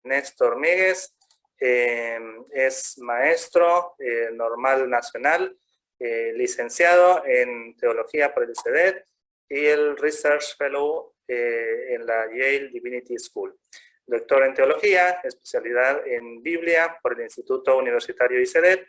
Néstor Míguez. Es maestro normal nacional, licenciado en teología por el ICEDET y el Research Fellow en la Yale Divinity School. Doctor en teología, especialidad en Biblia por el Instituto Universitario ICEDET,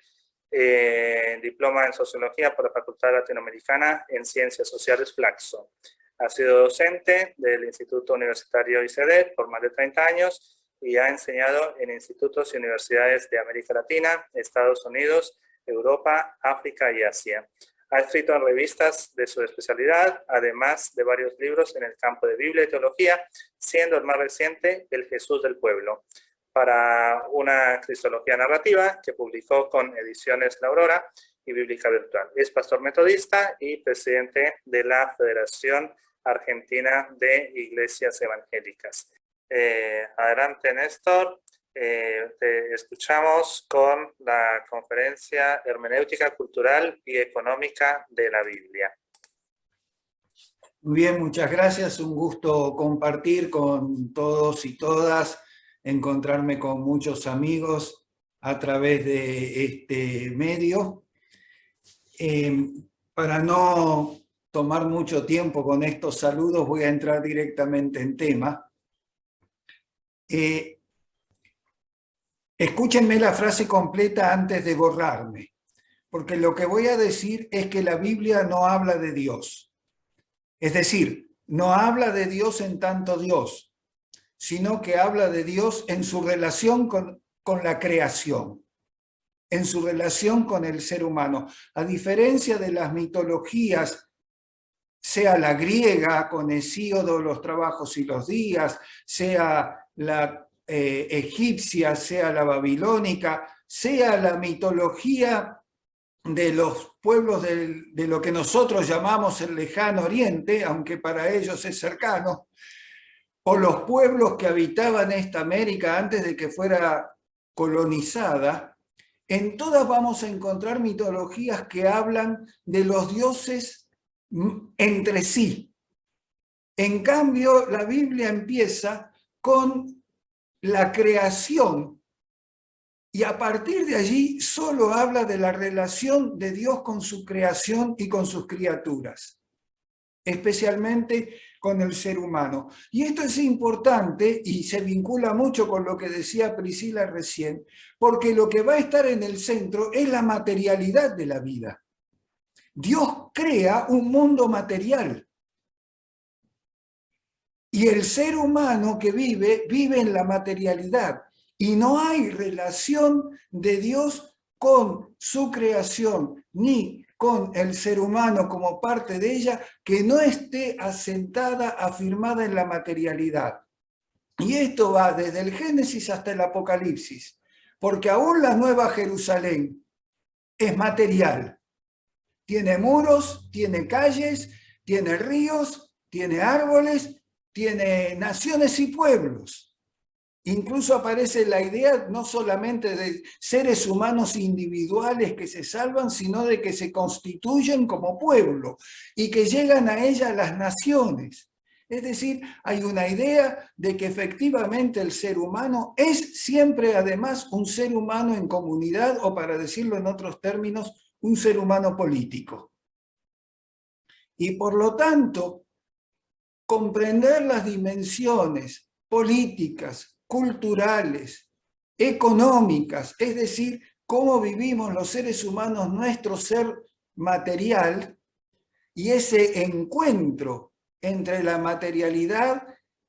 diploma en sociología por la Facultad Latinoamericana en Ciencias Sociales Flaxo. Ha sido docente del Instituto Universitario ICEDET por más de 30 años y ha enseñado en institutos y universidades de América Latina, Estados Unidos, Europa, África y Asia. Ha escrito en revistas de su especialidad, además de varios libros en el campo de Biblia y teología, siendo el más reciente El Jesús del Pueblo, para una cristología narrativa que publicó con Ediciones La Aurora y Bíblica Virtual. Es pastor metodista y presidente de la Federación Argentina de Iglesias Evangélicas. Adelante, Néstor. Te escuchamos con la conferencia Hermenéutica Cultural y Económica de la Biblia. Muy bien, muchas gracias. Un gusto compartir con todos y todas, encontrarme con muchos amigos a través de este medio. Para no tomar mucho tiempo con estos saludos, voy a entrar directamente en tema. Escúchenme la frase completa antes de borrarme, porque lo que voy a decir es que la Biblia no habla de Dios. Es decir, no habla de Dios en tanto Dios, sino que habla de Dios en su relación con la creación, en su relación con el ser humano. A diferencia de las mitologías, sea la griega con Hesíodo, los trabajos y los días, sea la egipcia, sea la babilónica, sea la mitología de los pueblos de lo que nosotros llamamos el lejano oriente, aunque para ellos es cercano, o los pueblos que habitaban esta América antes de que fuera colonizada, en todas vamos a encontrar mitologías que hablan de los dioses entre sí. En cambio, la Biblia empieza con la creación y a partir de allí solo habla de la relación de Dios con su creación y con sus criaturas, especialmente con el ser humano. Y esto es importante y se vincula mucho con lo que decía Priscila recién, porque lo que va a estar en el centro es la materialidad de la vida. Dios crea un mundo material. Y el ser humano que vive en la materialidad. Y no hay relación de Dios con su creación, ni con el ser humano como parte de ella, que no esté asentada, afirmada en la materialidad. Y esto va desde el Génesis hasta el Apocalipsis, porque aún la Nueva Jerusalén es material. Tiene muros, tiene calles, tiene ríos, tiene árboles, tiene naciones y pueblos. Incluso aparece la idea no solamente de seres humanos individuales que se salvan, sino de que se constituyen como pueblo y que llegan a ella las naciones. Es decir, hay una idea de que efectivamente el ser humano es siempre además un ser humano en comunidad, o para decirlo en otros términos, un ser humano político. Y por lo tanto, comprender las dimensiones políticas, culturales, económicas, es decir, cómo vivimos los seres humanos nuestro ser material, y ese encuentro entre la materialidad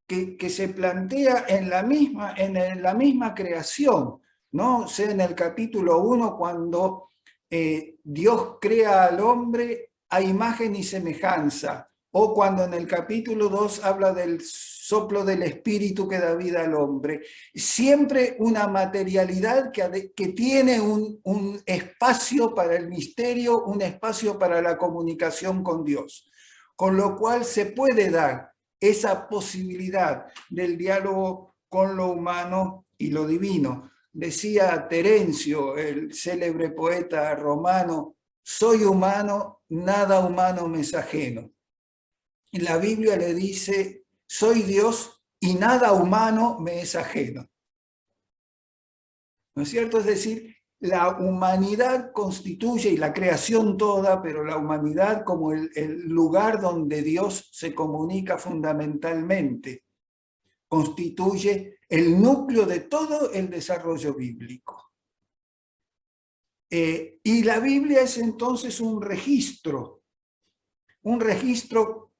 que se plantea en la misma creación, ¿no? Sea en el capítulo 1 cuando Dios crea al hombre a imagen y semejanza, o cuando en el capítulo 2 habla del soplo del espíritu que da vida al hombre. Siempre una materialidad que tiene un espacio para el misterio, un espacio para la comunicación con Dios. Con lo cual se puede dar esa posibilidad del diálogo con lo humano y lo divino. Decía Terencio, el célebre poeta romano, soy humano, nada humano me es ajeno. Y la Biblia le dice, soy Dios y nada humano me es ajeno. ¿no es cierto? Es decir, la humanidad constituye, y la creación toda, pero la humanidad como el lugar donde Dios se comunica fundamentalmente, constituye el núcleo de todo el desarrollo bíblico. Y la Biblia es entonces un registro,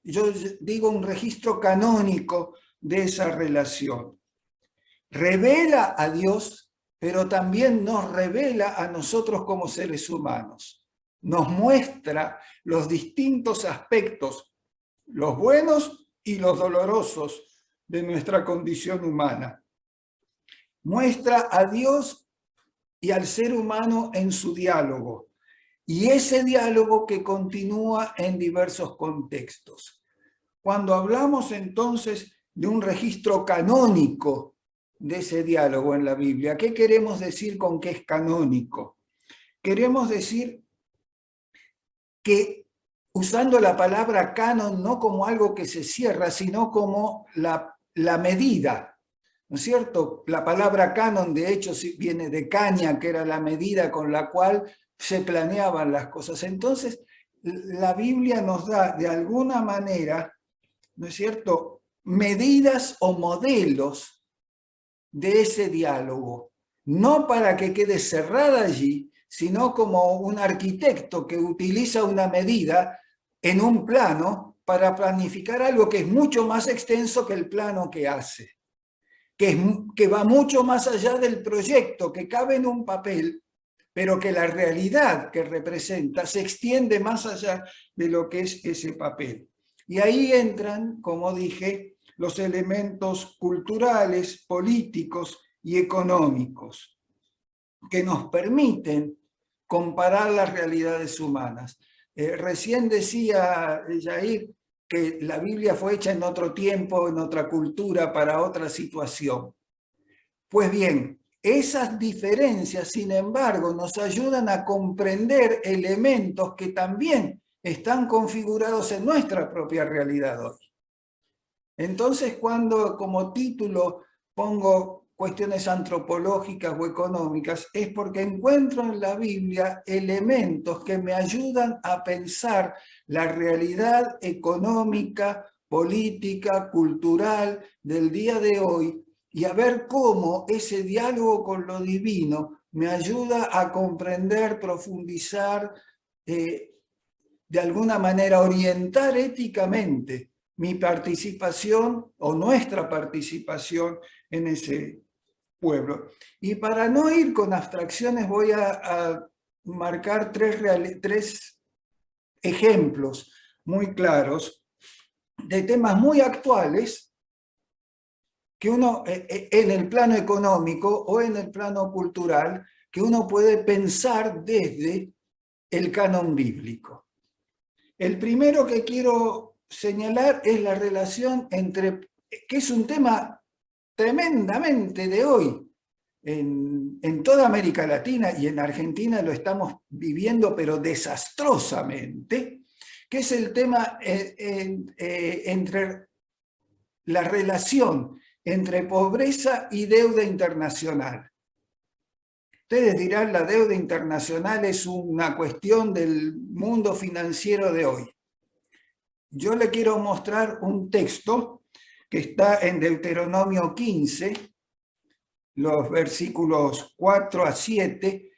yo digo un registro canónico de esa relación. Revela a Dios, pero también nos revela a nosotros como seres humanos. Nos muestra los distintos aspectos, los buenos y los dolorosos de nuestra condición humana. Muestra a Dios y al ser humano en su diálogo, y ese diálogo que continúa en diversos contextos. Cuando hablamos entonces de un registro canónico de ese diálogo en la Biblia, ¿qué queremos decir con que es canónico? Queremos decir que, usando la palabra canon no como algo que se cierra, sino como la medida, ¿no es cierto? La palabra canon, de hecho, viene de caña, que era la medida con la cual se planeaban las cosas. Entonces, la Biblia nos da, de alguna manera, ¿no es cierto?, medidas o modelos de ese diálogo, no para que quede cerrada allí, sino como un arquitecto que utiliza una medida en un plano para planificar algo que es mucho más extenso que el plano que hace, que va mucho más allá del proyecto, que cabe en un papel, pero que la realidad que representa se extiende más allá de lo que es ese papel. Y ahí entran, como dije, los elementos culturales, políticos y económicos que nos permiten comparar las realidades humanas. Recién decía Jair que la Biblia fue hecha en otro tiempo, en otra cultura, para otra situación. Pues bien, esas diferencias, sin embargo, nos ayudan a comprender elementos que también están configurados en nuestra propia realidad hoy. Entonces, cuando como título pongo cuestiones antropológicas o económicas, es porque encuentro en la Biblia elementos que me ayudan a pensar la realidad económica, política, cultural del día de hoy y a ver cómo ese diálogo con lo divino me ayuda a comprender, profundizar, de alguna manera orientar éticamente mi participación o nuestra participación en ese pueblo. Y para no ir con abstracciones voy a marcar tres ejemplos muy claros de temas muy actuales que uno, en el plano económico o en el plano cultural, que uno puede pensar desde el canon bíblico. El primero que quiero señalar es la relación entre, que es un tema tremendamente de hoy, en toda América Latina y en Argentina lo estamos viviendo, pero desastrosamente, que es el tema entre la relación entre pobreza y deuda internacional. Ustedes dirán, la deuda internacional es una cuestión del mundo financiero de hoy. Yo le quiero mostrar un texto que está en Deuteronomio 15, los versículos 4 a 7.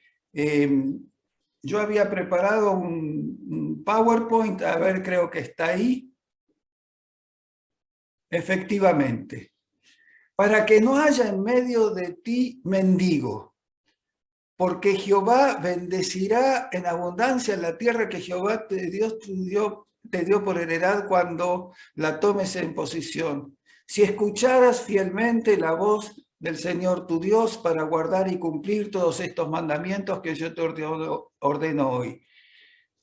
Yo había preparado un PowerPoint, a ver, creo que está ahí. Efectivamente. Para que no haya en medio de ti mendigo, porque Jehová bendecirá en abundancia la tierra que Jehová te dio por heredad cuando la tomes en posesión. Si escucharas fielmente la voz del Señor tu Dios para guardar y cumplir todos estos mandamientos que yo te ordeno hoy.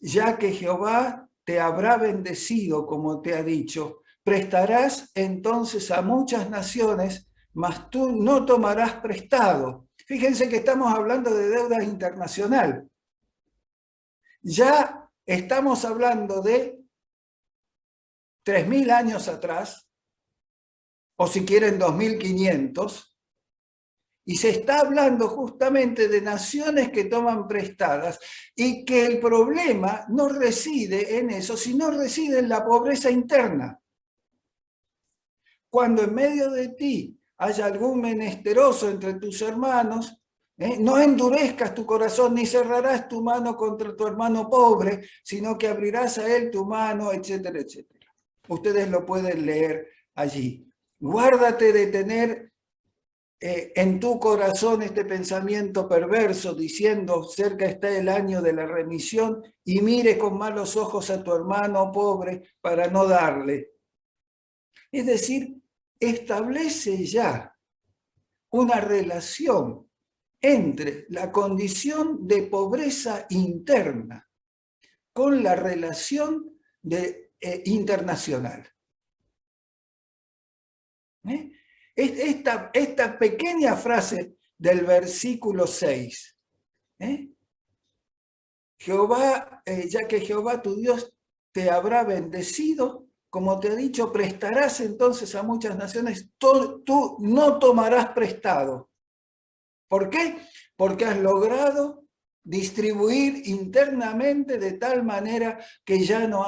Ya que Jehová te habrá bendecido, como te ha dicho, prestarás entonces a muchas naciones, mas tú no tomarás prestado. Fíjense que estamos hablando de deuda internacional. Ya estamos hablando de 3.000 años atrás, o si quieren 2.500, Y se está hablando justamente de naciones que toman prestadas y que el problema no reside en eso, sino reside en la pobreza interna. Cuando en medio de ti haya algún menesteroso entre tus hermanos, no endurezcas tu corazón ni cerrarás tu mano contra tu hermano pobre, sino que abrirás a él tu mano, etcétera, etcétera. Ustedes lo pueden leer allí. Guárdate de tener en tu corazón este pensamiento perverso diciendo cerca está el año de la remisión y mire con malos ojos a tu hermano pobre para no darle. Es decir, establece ya una relación entre la condición de pobreza interna con la relación internacional. Esta pequeña frase del versículo 6, Jehová, ya que Jehová tu Dios te habrá bendecido, como te he dicho, prestarás entonces a muchas naciones, tú no tomarás prestado. ¿Por qué? Porque has logrado distribuir internamente de tal manera que ya no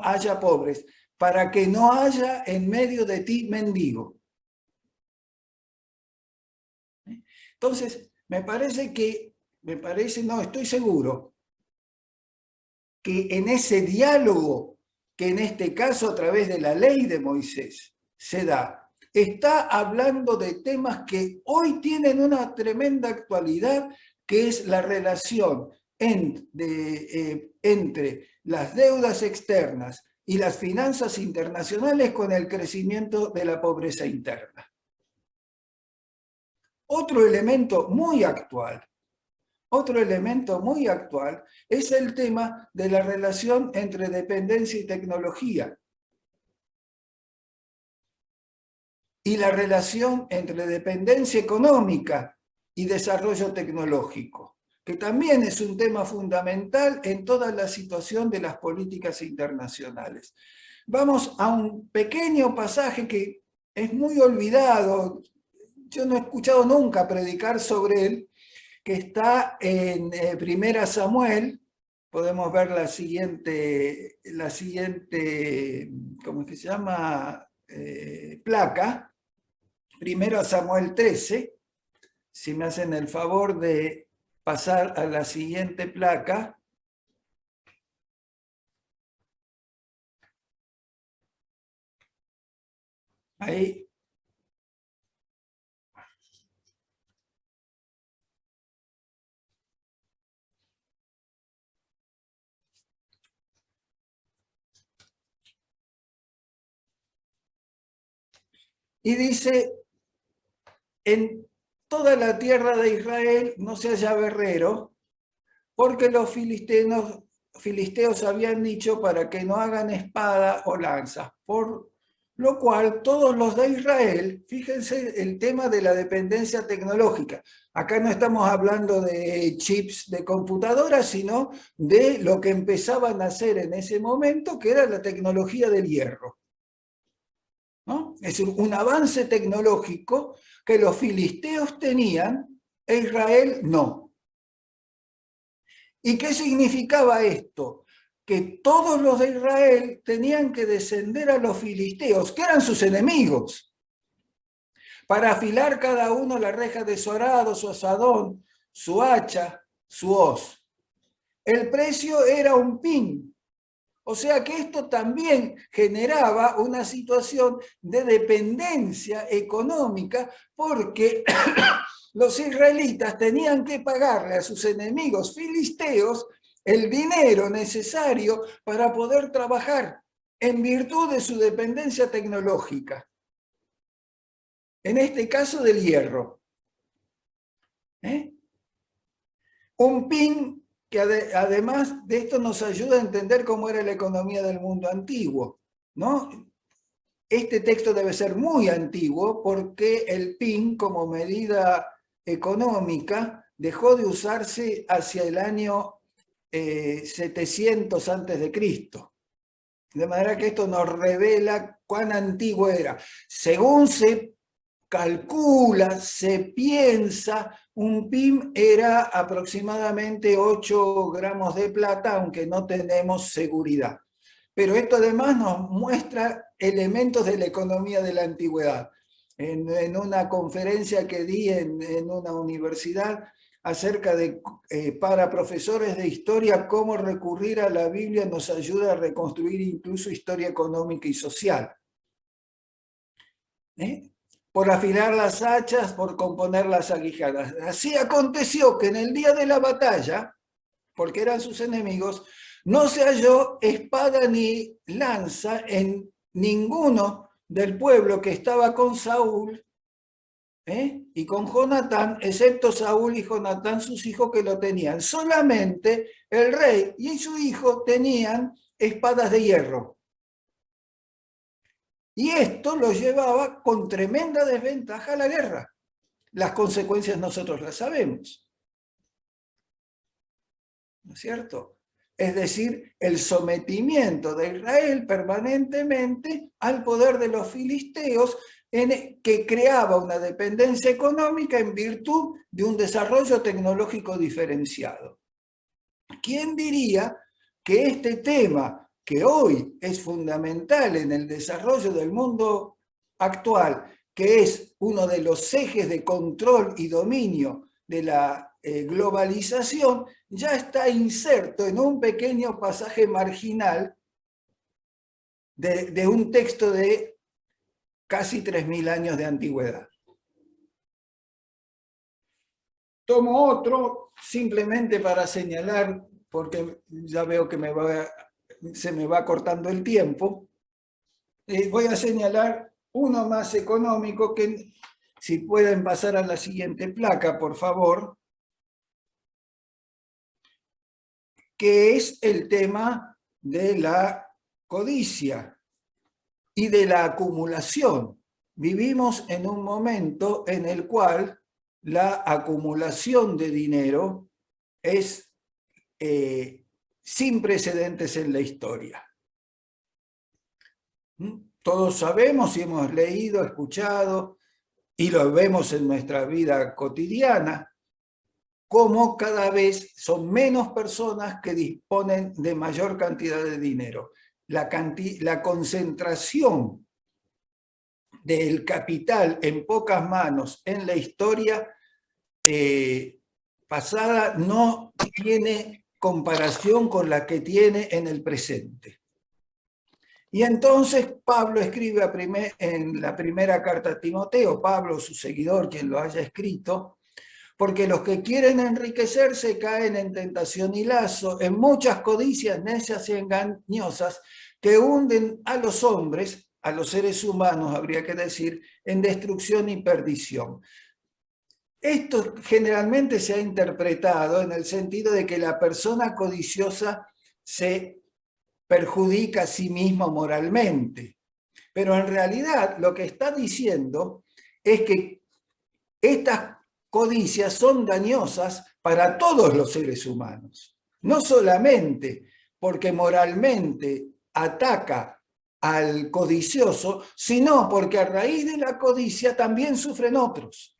haya pobres, para que no haya en medio de ti mendigo. Entonces, estoy seguro que en ese diálogo, que en este caso a través de la ley de Moisés se da, está hablando de temas que hoy tienen una tremenda actualidad, que es la relación entre las deudas externas y las finanzas internacionales con el crecimiento de la pobreza interna. Otro elemento muy actual es el tema de la relación entre dependencia y tecnología. Y la relación entre dependencia económica y desarrollo tecnológico, que también es un tema fundamental en toda la situación de las políticas internacionales. Vamos a un pequeño pasaje que es muy olvidado, yo no he escuchado nunca predicar sobre él, que está en Primera Samuel. Podemos ver la siguiente, ¿cómo es que se llama? Placa. Primera Samuel 13. Si me hacen el favor de pasar a la siguiente placa. Ahí. Y dice, en toda la tierra de Israel no se halla guerrero, porque los filisteos habían dicho para que no hagan espada o lanza, por lo cual todos los de Israel, fíjense el tema de la dependencia tecnológica, acá no estamos hablando de chips de computadoras, sino de lo que empezaban a hacer en ese momento, que era la tecnología del hierro, ¿no? Es un avance tecnológico que los filisteos tenían e Israel no. ¿Y qué significaba esto? Que todos los de Israel tenían que descender a los filisteos, que eran sus enemigos, para afilar cada uno la reja de su arado, su asadón, su hacha, su hoz. El precio era un pin. O sea que esto también generaba una situación de dependencia económica porque los israelitas tenían que pagarle a sus enemigos filisteos el dinero necesario para poder trabajar en virtud de su dependencia tecnológica. En este caso del hierro. Un pin que además de esto nos ayuda a entender cómo era la economía del mundo antiguo, ¿no? Este texto debe ser muy antiguo porque el pin como medida económica dejó de usarse hacia el año 700 a.C. De manera que esto nos revela cuán antiguo era. Según se calcula, se piensa, un PIM era aproximadamente 8 gramos de plata, aunque no tenemos seguridad. Pero esto además nos muestra elementos de la economía de la antigüedad. En una conferencia que di en una universidad acerca de, para profesores de historia, cómo recurrir a la Biblia nos ayuda a reconstruir incluso historia económica y social. Por afilar las hachas, por componer las aguijadas. Así aconteció que en el día de la batalla, porque eran sus enemigos, no se halló espada ni lanza en ninguno del pueblo que estaba con Saúl y con Jonatán, excepto Saúl y Jonatán, sus hijos, que lo tenían. Solamente el rey y su hijo tenían espadas de hierro. Y esto lo llevaba con tremenda desventaja a la guerra. Las consecuencias nosotros las sabemos. ¿No es cierto? Es decir, el sometimiento de Israel permanentemente al poder de los filisteos, que creaba una dependencia económica en virtud de un desarrollo tecnológico diferenciado. ¿Quién diría que este tema, que hoy es fundamental en el desarrollo del mundo actual, que es uno de los ejes de control y dominio de la globalización, ya está inserto en un pequeño pasaje marginal de un texto de casi 3000 años de antigüedad? Tomo otro simplemente para señalar, porque ya veo que se me va cortando el tiempo. Voy a señalar uno más económico, que si pueden pasar a la siguiente placa, por favor, que es el tema de la codicia y de la acumulación. Vivimos en un momento en el cual la acumulación de dinero es sin precedentes en la historia. Todos sabemos y hemos leído, escuchado, y lo vemos en nuestra vida cotidiana, cómo cada vez son menos personas que disponen de mayor cantidad de dinero. La concentración del capital en pocas manos en la historia pasada no tiene comparación con la que tiene en el presente. Y entonces Pablo escribe en la primera carta a Timoteo, Pablo, su seguidor, quien lo haya escrito, porque los que quieren enriquecerse caen en tentación y lazo, en muchas codicias necias y engañosas que hunden a los hombres, a los seres humanos habría que decir, en destrucción y perdición. Esto generalmente se ha interpretado en el sentido de que la persona codiciosa se perjudica a sí mismo moralmente. Pero en realidad lo que está diciendo es que estas codicias son dañosas para todos los seres humanos. No solamente porque moralmente ataca al codicioso, sino porque a raíz de la codicia también sufren otros.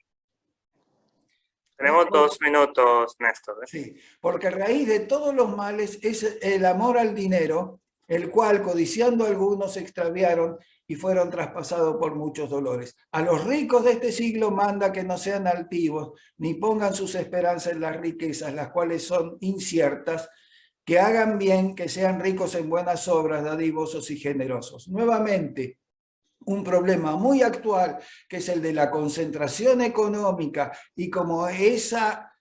Tenemos 2 minutos, Néstor. Sí, porque a raíz de todos los males es el amor al dinero, el cual, codiciando algunos, se extraviaron y fueron traspasados por muchos dolores. A los ricos de este siglo manda que no sean altivos, ni pongan sus esperanzas en las riquezas, las cuales son inciertas, que hagan bien, que sean ricos en buenas obras, dadivosos y generosos. Nuevamente, un problema muy actual, que es el de la concentración económica, y como esa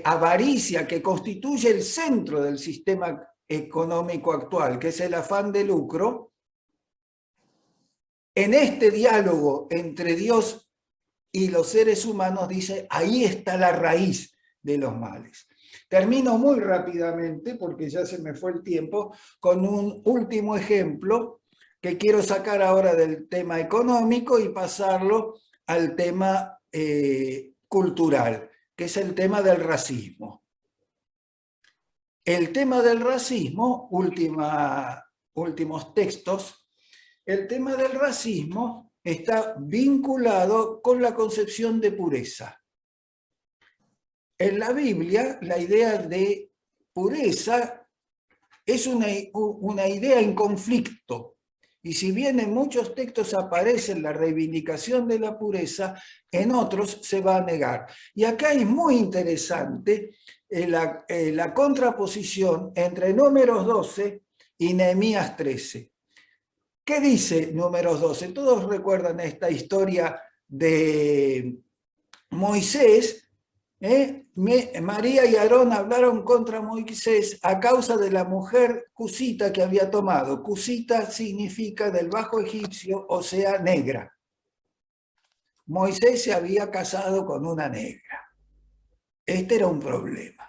avaricia que constituye el centro del sistema económico actual, que es el afán de lucro, en este diálogo entre Dios y los seres humanos, dice, ahí está la raíz de los males. Termino muy rápidamente, porque ya se me fue el tiempo, con un último ejemplo que quiero sacar ahora del tema económico y pasarlo al tema cultural, que es el tema del racismo. El tema del racismo, últimos textos, el tema del racismo está vinculado con la concepción de pureza. En la Biblia, la idea de pureza es una idea en conflicto. Y si bien en muchos textos aparece la reivindicación de la pureza, en otros se va a negar. Y acá es muy interesante la contraposición entre Números 12 y Nehemías 13. ¿Qué dice Números 12? Todos recuerdan esta historia de Moisés. María y Aarón hablaron contra Moisés a causa de la mujer cusita que había tomado. Cusita significa del bajo egipcio, o sea, negra. Moisés se había casado con una negra. Este era un problema.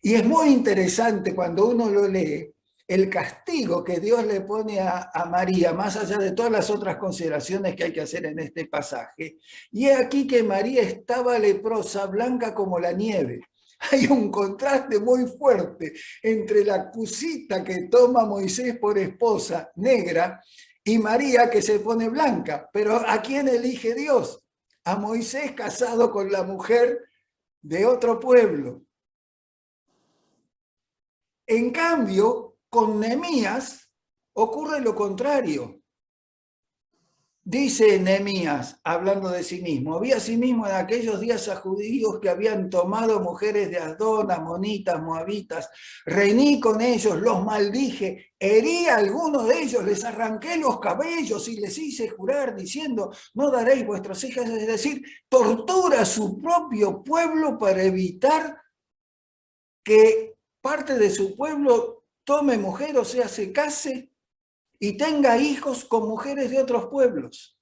Y es muy interesante cuando uno lo lee, el castigo que Dios le pone a María, más allá de todas las otras consideraciones que hay que hacer en este pasaje. Y es aquí que María estaba leprosa, blanca como la nieve. Hay un contraste muy fuerte entre la cusita que toma Moisés por esposa, negra, y María que se pone blanca. Pero ¿a quién elige Dios? A Moisés casado con la mujer de otro pueblo. En cambio, con Nehemías ocurre lo contrario. Dice Nehemías, hablando de sí mismo, vi asimismo en aquellos días a judíos que habían tomado mujeres de Asdod, amonitas, moabitas, reiní con ellos, los maldije, herí a alguno de ellos, les arranqué los cabellos y les hice jurar diciendo, no daréis vuestras hijas, es decir, tortura a su propio pueblo para evitar que parte de su pueblo tome mujer, o sea, se case y tenga hijos con mujeres de otros pueblos.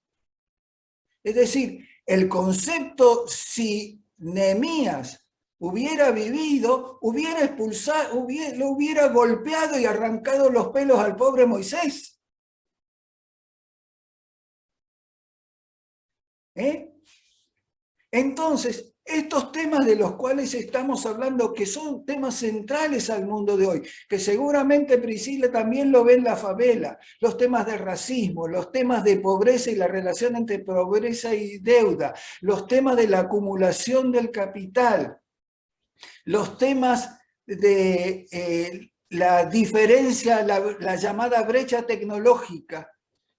Es decir, el concepto, si Nehemías hubiera vivido, hubiera expulsado, lo hubiera golpeado y arrancado los pelos al pobre Moisés. Entonces, estos temas de los cuales estamos hablando, que son temas centrales al mundo de hoy, que seguramente Priscila también lo ve en la favela, los temas de racismo, los temas de pobreza y la relación entre pobreza y deuda, los temas de la acumulación del capital, los temas de la diferencia, la llamada brecha tecnológica,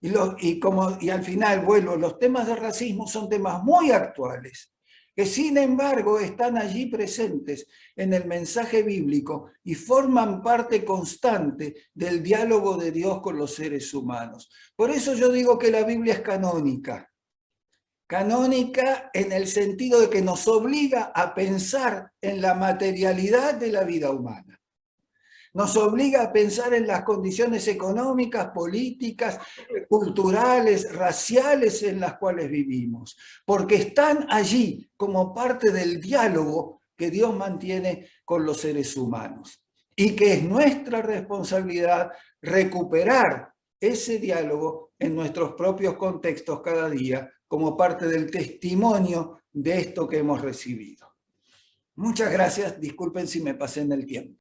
y al final, bueno, los temas de racismo son temas muy actuales, que sin embargo están allí presentes en el mensaje bíblico y forman parte constante del diálogo de Dios con los seres humanos. Por eso yo digo que la Biblia es canónica. Canónica en el sentido de que nos obliga a pensar en la materialidad de la vida humana. Nos obliga a pensar en las condiciones económicas, políticas, culturales, raciales en las cuales vivimos, porque están allí como parte del diálogo que Dios mantiene con los seres humanos y que es nuestra responsabilidad recuperar ese diálogo en nuestros propios contextos cada día como parte del testimonio de esto que hemos recibido. Muchas gracias, disculpen si me pasé en el tiempo.